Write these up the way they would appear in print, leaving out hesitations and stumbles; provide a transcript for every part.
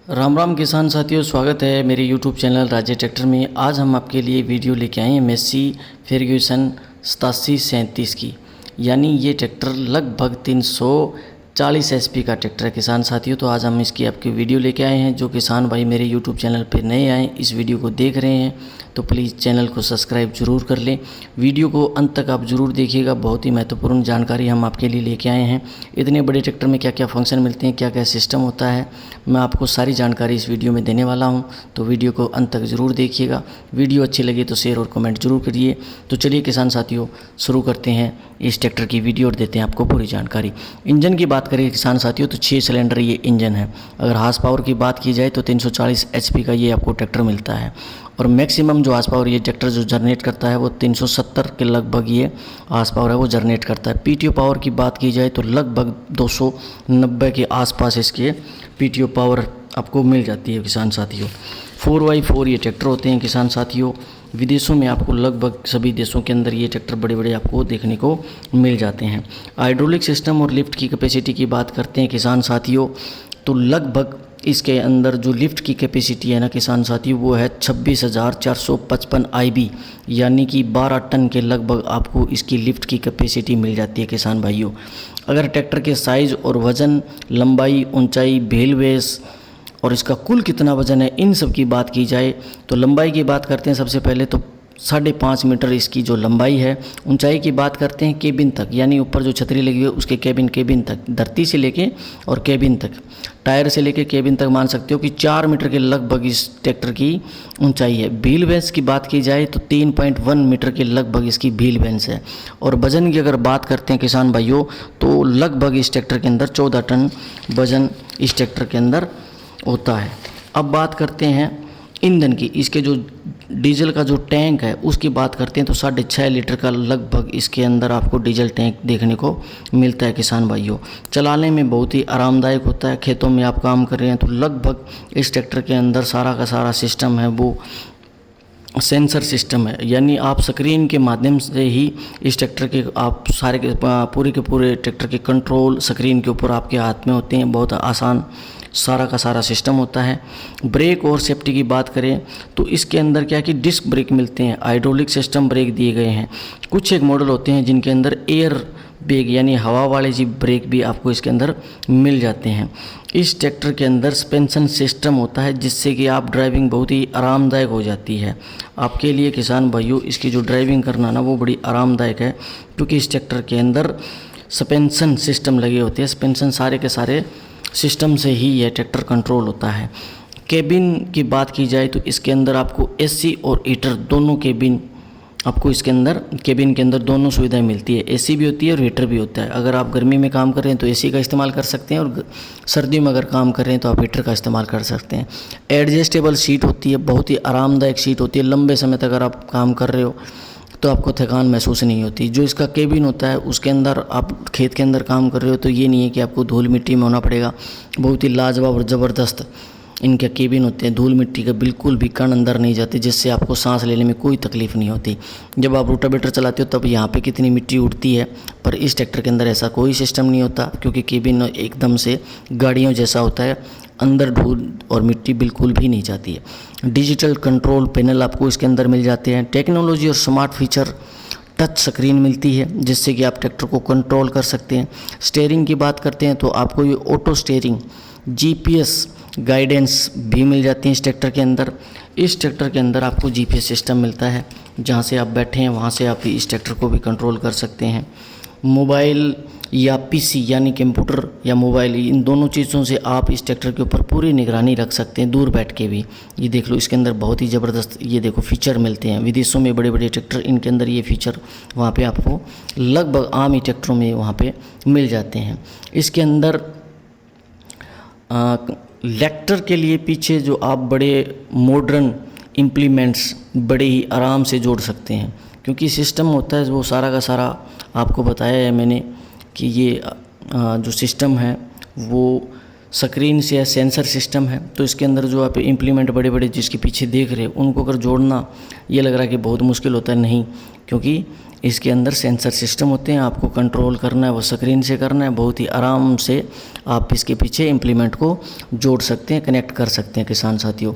राम राम किसान साथियों, स्वागत है मेरे YouTube चैनल राज्य ट्रैक्टर में। आज हम आपके लिए वीडियो लेके आए हैं मेस्सी फर्ग्यूसन 8737 की। यानी ये ट्रैक्टर लगभग 340 HP का ट्रैक्टर है किसान साथियों। तो आज हम इसकी आपकी वीडियो लेके आए हैं। जो किसान भाई मेरे YouTube चैनल पर नए आए, इस वीडियो को देख रहे हैं तो प्लीज़ चैनल को सब्सक्राइब जरूर कर लें। वीडियो को अंत तक आप ज़रूर देखिएगा, बहुत ही महत्वपूर्ण जानकारी हम आपके लिए लेके आए हैं। इतने बड़े ट्रैक्टर में क्या क्या फंक्शन मिलते हैं, क्या क्या सिस्टम होता है, मैं आपको सारी जानकारी इस वीडियो में देने वाला हूं। तो वीडियो को अंत तक ज़रूर देखिएगा। वीडियो अच्छी लगे तो शेयर और कमेंट जरूर करिए। तो चलिए किसान साथियों, शुरू करते हैं इस ट्रैक्टर की वीडियो और देते हैं आपको पूरी जानकारी। इंजन की बात करें किसान साथियों तो 6 सिलेंडर ये इंजन है। अगर हार्स पावर की बात की जाए तो 340 HP का ये आपको ट्रैक्टर मिलता है। और मैक्सिमम जो हार्स पावर ये ट्रैक्टर जो जनरेट करता है वो 370 के लगभग ये हार्स पावर है वो जनरेट करता है। PTO पावर की बात की जाए तो लगभग 290 के आसपास इसके PTO पावर आपको मिल जाती है किसान साथियों। 4x4 ये ट्रैक्टर होते हैं किसान साथियों। विदेशों में आपको लगभग सभी देशों के अंदर ये ट्रैक्टर बड़े बड़े आपको देखने को मिल जाते हैं। हाइड्रोलिक सिस्टम और लिफ्ट की कैपेसिटी की बात करते हैं किसान साथियों तो लगभग इसके अंदर जो लिफ्ट की कैपेसिटी है ना किसान साथियों वो है 26,455 IB, यानी कि 12 टन के लगभग आपको इसकी लिफ्ट की कैपेसिटी मिल जाती है किसान भाइयों। अगर ट्रैक्टर के साइज़ और वज़न, लंबाई, ऊंचाई, व्हील बेस और इसका कुल कितना वज़न है, इन सब की बात की जाए तो लंबाई की बात करते हैं सबसे पहले तो 5.5 मीटर इसकी जो लंबाई है। ऊंचाई की बात करते हैं केबिन तक, यानी ऊपर जो छतरी लगी हुई है उसके केबिन तक, धरती से लेके और केबिन तक, टायर से लेके केबिन तक मान सकते हो कि 4 मीटर के लगभग इस ट्रैक्टर की ऊंचाई है। व्हील बेस की बात की जाए तो 3.1 मीटर के लगभग इसकी व्हील बेस है। और वज़न की अगर बात करते हैं किसान भाइयों तो लगभग इस ट्रैक्टर के अंदर 14 टन वज़न इस ट्रैक्टर के अंदर होता है। अब बात करते हैं ईंधन की। इसके जो डीजल का जो टैंक है उसकी बात करते हैं तो 6.5 लीटर का लगभग इसके अंदर आपको डीजल टैंक देखने को मिलता है किसान भाइयों। चलाने में बहुत ही आरामदायक होता है। खेतों में आप काम कर रहे हैं तो लगभग इस ट्रैक्टर के अंदर सारा का सारा सिस्टम है वो सेंसर सिस्टम है, यानी आप स्क्रीन के माध्यम से ही इस ट्रैक्टर के आप सारे के पूरे ट्रैक्टर के कंट्रोल स्क्रीन के ऊपर आपके हाथ में होते हैं। बहुत आसान सारा का सारा सिस्टम होता है। ब्रेक और सेफ्टी की बात करें तो इसके अंदर क्या है कि डिस्क ब्रेक मिलते हैं, हाइड्रोलिक सिस्टम ब्रेक दिए गए हैं। कुछ एक मॉडल होते हैं जिनके अंदर एयर बैग यानी हवा वाले जी ब्रेक भी आपको इसके अंदर मिल जाते हैं। इस ट्रैक्टर के अंदर सस्पेंशन सिस्टम होता है जिससे कि आप ड्राइविंग बहुत ही आरामदायक हो जाती है आपके लिए किसान भाइयों। इसकी जो ड्राइविंग करना ना वो बड़ी आरामदायक है क्योंकि इस ट्रैक्टर के अंदर सस्पेंशन सिस्टम लगे होते हैं। सस्पेंशन सारे के सारे सिस्टम से ही यह ट्रैक्टर कंट्रोल होता है। केबिन की बात की जाए तो इसके अंदर आपको AC और हीटर दोनों केबिन आपको इसके अंदर केबिन के अंदर दोनों सुविधाएं मिलती है। AC भी होती है और हीटर भी होता है। अगर आप गर्मी में काम कर रहे हैं तो AC का इस्तेमाल कर सकते हैं और सर्दियों में अगर काम कर रहे हैं तो आप हीटर का इस्तेमाल कर सकते हैं। एडजस्टेबल सीट होती है, बहुत ही आरामदायक सीट होती है। लंबे समय तक अगर आप काम कर रहे हो तो आपको थकान महसूस नहीं होती। जो इसका केबिन होता है उसके अंदर आप खेत के अंदर काम कर रहे हो तो ये नहीं है कि आपको धूल मिट्टी में होना पड़ेगा। बहुत ही लाजवाब और ज़बरदस्त इनके केबिन होते हैं। धूल मिट्टी का बिल्कुल भी कण अंदर नहीं जाते जिससे आपको सांस लेने में कोई तकलीफ़ नहीं होती। जब आप रोटावेटर चलाते हो तब यहाँ पे कितनी मिट्टी उड़ती है, पर इस ट्रैक्टर के अंदर ऐसा कोई सिस्टम नहीं होता क्योंकि केबिन एकदम से गाड़ियों जैसा होता है, अंदर धूल और मिट्टी बिल्कुल भी नहीं जाती है। डिजिटल कंट्रोल पैनल आपको इसके अंदर मिल जाते हैं। टेक्नोलॉजी और स्मार्ट फीचर, टच स्क्रीन मिलती है जिससे कि आप ट्रैक्टर को कंट्रोल कर सकते हैं। स्टीयरिंग की बात करते हैं तो आपको ये ऑटो स्टीयरिंग, GPS गाइडेंस भी मिल जाती है इस ट्रैक्टर के अंदर। इस ट्रैक्टर के अंदर आपको GPS सिस्टम मिलता है, जहां से आप बैठे हैं वहां से आप इस ट्रैक्टर को भी कंट्रोल कर सकते हैं। मोबाइल या PC यानी कंप्यूटर या मोबाइल, इन दोनों चीज़ों से आप इस ट्रैक्टर के ऊपर पूरी निगरानी रख सकते हैं दूर बैठ के भी। ये देख लो इसके अंदर बहुत ही ज़बरदस्त ये देखो फीचर मिलते हैं। विदेशों में बड़े बड़े ट्रैक्टर इनके अंदर ये फीचर वहाँ पे आपको लगभग आम ही ट्रैक्टरों में वहाँ पे मिल जाते हैं। इसके अंदर ट्रैक्टर के लिए पीछे जो आप बड़े मॉडर्न इम्प्लीमेंट्स बड़े ही आराम से जोड़ सकते हैं क्योंकि सिस्टम होता है वो सारा का सारा आपको बताया है मैंने कि ये जो सिस्टम है वो स्क्रीन से या सेंसर सिस्टम है। तो इसके अंदर जो आप इम्प्लीमेंट बड़े बड़े जिसके पीछे देख रहे हैं उनको अगर जोड़ना ये लग रहा है कि बहुत मुश्किल होता है, नहीं, क्योंकि इसके अंदर सेंसर सिस्टम होते हैं, आपको कंट्रोल करना है वो स्क्रीन से करना है। बहुत ही आराम से आप इसके पीछे इम्प्लीमेंट को जोड़ सकते हैं, कनेक्ट कर सकते हैं किसान साथियों।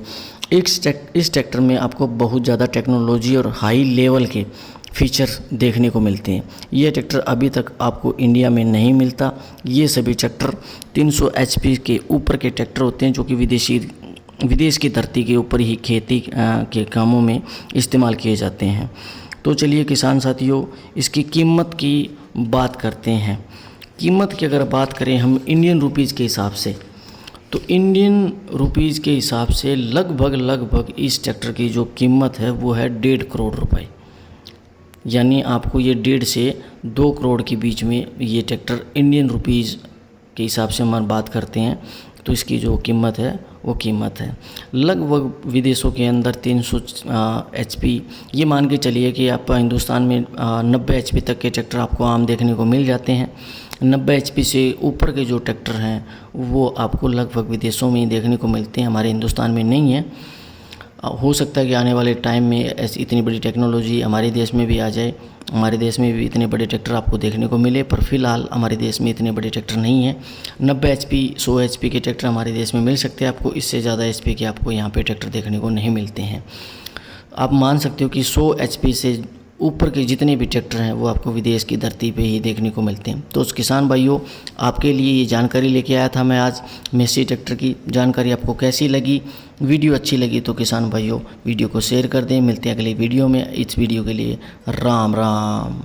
इस ट्रैक्टर में आपको बहुत ज़्यादा टेक्नोलॉजी और हाई लेवल के फीचर देखने को मिलते हैं। ये ट्रैक्टर अभी तक आपको इंडिया में नहीं मिलता। ये सभी ट्रैक्टर 300 HP के ऊपर के ट्रैक्टर होते हैं, जो कि विदेश की धरती के ऊपर ही खेती के कामों में इस्तेमाल किए जाते हैं। तो चलिए किसान साथियों, इसकी कीमत की बात करते हैं। कीमत की अगर बात करें हम इंडियन रुपीज़ के हिसाब से, तो इंडियन रुपीज़ के हिसाब से लगभग इस ट्रैक्टर की जो कीमत है वो है 1.5 करोड़ रुपए। यानी आपको ये 1.5 से 2 करोड़ के बीच में ये ट्रैक्टर इंडियन रुपीज़ के हिसाब से हम बात करते हैं तो इसकी जो कीमत है वो कीमत है। लगभग विदेशों के अंदर 300 HP, ये मान के चलिए कि आप हिंदुस्तान में 90 HP तक के ट्रैक्टर आपको आम देखने को मिल जाते हैं। 90 HP से ऊपर के जो ट्रैक्टर हैं वो आपको लगभग विदेशों में ही देखने को मिलते हैं, हमारे हिंदुस्तान में नहीं है। हो सकता है कि आने वाले टाइम में ऐसी इतनी बड़ी टेक्नोलॉजी हमारे देश में भी आ जाए, हमारे देश में भी इतने बड़े ट्रैक्टर आपको देखने को मिले, पर फिलहाल हमारे देश में इतने बड़े ट्रैक्टर नहीं है। 90 HP 100 HP के ट्रैक्टर हमारे देश में मिल सकते हैं आपको, इससे ज़्यादा HP के आपको यहाँ पे ट्रैक्टर देखने को नहीं मिलते हैं। आप मान सकते हो कि 100 HP से ऊपर के जितने भी ट्रैक्टर हैं वो आपको विदेश की धरती पे ही देखने को मिलते हैं। तो उस किसान भाइयों, आपके लिए ये जानकारी लेके आया था मैं आज। मेसी ट्रैक्टर की जानकारी आपको कैसी लगी? वीडियो अच्छी लगी तो किसान भाइयों वीडियो को शेयर कर दें। मिलते हैं अगली वीडियो में। इस वीडियो के लिए राम राम।